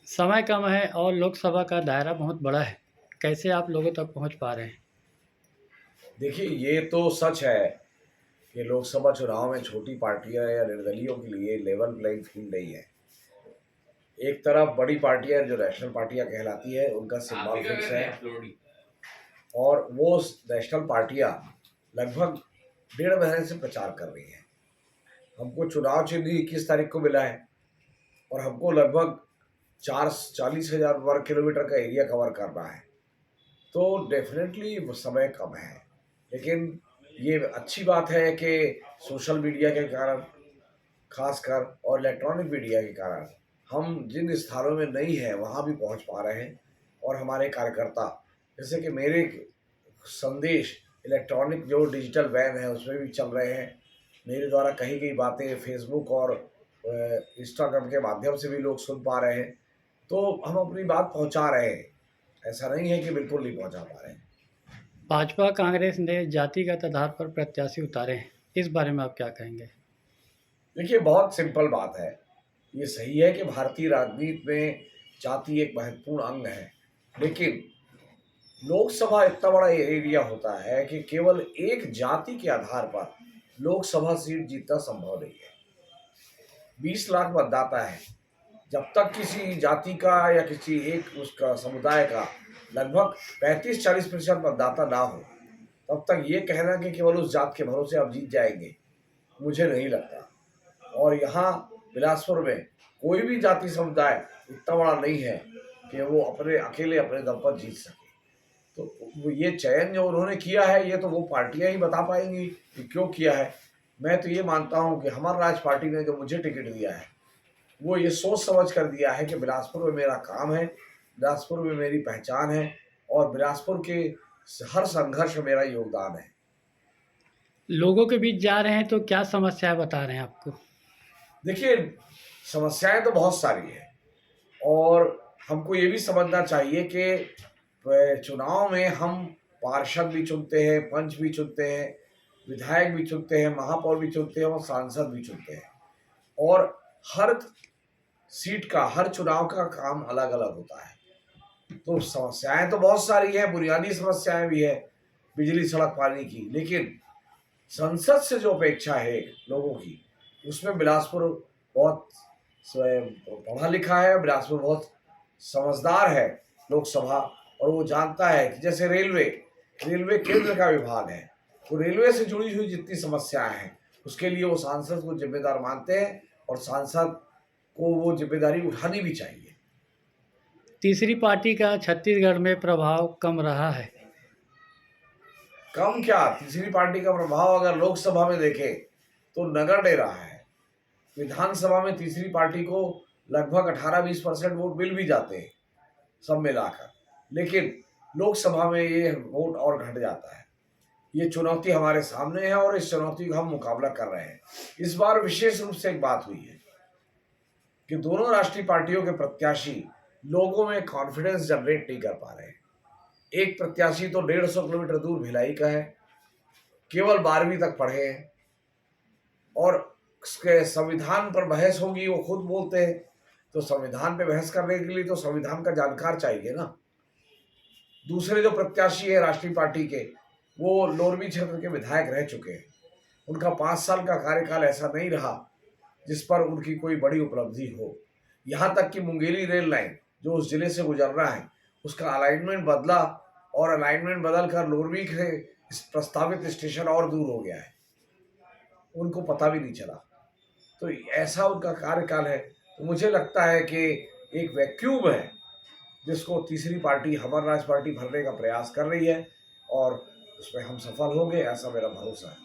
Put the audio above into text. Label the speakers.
Speaker 1: समय कम है और लोकसभा का दायरा बहुत बड़ा है। कैसे आप लोगों तक पहुँच पा रहे हैं?
Speaker 2: देखिए, ये तो सच है कि लोकसभा चुनाव में छोटी पार्टियां या निर्दलीयों के लिए लेवल प्लेइंग फील्ड नहीं है। एक तरफ बड़ी पार्टियां जो नेशनल पार्टियां कहलाती है, उनका सिंबल फिक्स है और वो नेशनल पार्टियां लगभग 1.5 महीने से प्रचार कर रही हैं। हमको चुनाव चिन्ह 21 तारीख को मिला है और हमको लगभग 40,000 वर्ग किलोमीटर का एरिया कवर करना है। तो डेफिनेटली वो समय कम है, लेकिन ये अच्छी बात है कि सोशल मीडिया के कारण खासकर और इलेक्ट्रॉनिक मीडिया के कारण हम जिन स्थानों में नहीं हैं वहाँ भी पहुँच पा रहे हैं। और हमारे कार्यकर्ता, जैसे कि मेरे संदेश इलेक्ट्रॉनिक जो डिजिटल वैन है उसमें भी चल रहे हैं। मेरे द्वारा कही गई बातें फेसबुक और इंस्टाग्राम के माध्यम से भी लोग सुन पा रहे हैं। तो हम अपनी बात पहुंचा रहे हैं, ऐसा नहीं है कि बिल्कुल नहीं पहुंचा पा रहे हैं।
Speaker 1: भाजपा कांग्रेस ने जातिगत आधार पर प्रत्याशी उतारे हैं। इस बारे में आप क्या कहेंगे?
Speaker 2: देखिए, बहुत सिंपल बात है। ये सही है कि भारतीय राजनीति में जाति एक महत्वपूर्ण अंग है, लेकिन लोकसभा इतना बड़ा एरिया होता है कि केवल एक जाति के आधार पर लोकसभा सीट जीतना संभव नहीं है। 20 लाख मतदाता है। जब तक किसी जाति का या किसी एक उसका समुदाय का लगभग 35-40% मतदाता ना हो, तब तक ये कहना कि केवल उस जात के भरोसे आप जीत जाएंगे, मुझे नहीं लगता। और यहाँ बिलासपुर में कोई भी जाति समुदाय इतना बड़ा नहीं है कि वो अपने अकेले अपने दम पर जीत सके। तो वो ये चयन जो उन्होंने किया है, ये तो वो पार्टियां ही बता पाएंगी कि क्यों किया है। मैं तो ये मानता हूँ कि हमारा राज पार्टी ने जो मुझे टिकट दिया है, वो ये सोच समझ कर दिया है कि बिलासपुर में मेरा काम है, बिलासपुर में मेरी पहचान है और बिलासपुर के हर संघर्ष में मेरा योगदान है।
Speaker 1: लोगों के बीच जा रहे हैं तो क्या समस्याएं बता रहे हैं आपको?
Speaker 2: देखिए, समस्याएं तो बहुत सारी हैं और हमको ये भी समझना चाहिए कि चुनाव में हम पार्षद भी चुनते हैं, पंच भी चुनते हैं, विधायक भी चुनते हैं, महापौर भी चुनते हैं और सांसद भी चुनते हैं। और हर सीट का, हर चुनाव का काम अलग अलग होता है। तो समस्याएं तो बहुत सारी हैं, बुनियादी समस्याएं भी है, बिजली सड़क पानी की, लेकिन संसद से जो अपेक्षा है लोगों की, उसमें बिलासपुर बहुत पढ़ा लिखा है, बिलासपुर बहुत समझदार है लोकसभा। और वो जानता है कि जैसे रेलवे रेलवे केंद्र का विभाग है, तो रेलवे से जुड़ी हुई जितनी समस्याएं हैं उसके लिए वो सांसद को जिम्मेदार मानते हैं और सांसद को वो जिम्मेदारी उठानी भी चाहिए।
Speaker 1: तीसरी पार्टी का छत्तीसगढ़ में प्रभाव कम रहा है।
Speaker 2: कम क्या, तीसरी पार्टी का प्रभाव अगर लोकसभा में देखें तो नगर दे रहा है। विधानसभा में तीसरी पार्टी को लगभग 18-20% वोट मिल भी जाते हैं सब मिलाकर, लेकिन लोकसभा में ये वोट और घट जाता है। ये चुनौती हमारे सामने है और इस चुनौती का हम मुकाबला कर रहे हैं। इस बार विशेष रूप से एक बात हुई है कि दोनों राष्ट्रीय पार्टियों के प्रत्याशी लोगों में कॉन्फिडेंस जनरेट नहीं कर पा रहे हैं। एक प्रत्याशी तो 150 किलोमीटर दूर भिलाई का है, केवल 12वीं तक पढ़े हैं और उसके संविधान पर बहस होगी वो खुद बोलते हैं। तो संविधान पे बहस करने के लिए तो संविधान का जानकार चाहिए ना। दूसरे जो प्रत्याशी है राष्ट्रीय पार्टी के, वो लोरवी क्षेत्र के विधायक रह चुके हैं। उनका 5 साल का कार्यकाल ऐसा नहीं रहा जिस पर उनकी कोई बड़ी उपलब्धि हो। यहाँ तक कि मुंगेली रेल लाइन जो उस जिले से गुजरना है, उसका अलाइनमेंट बदला और अलाइनमेंट बदल कर लोरवी के प्रस्तावित स्टेशन और दूर हो गया है, उनको पता भी नहीं चला। तो ऐसा उनका कार्यकाल है। तो मुझे लगता है कि एक वैक्यूम है जिसको तीसरी पार्टी हमारा राज पार्टी भरने का प्रयास कर रही है और उसमें हम सफल होंगे, ऐसा मेरा भरोसा है।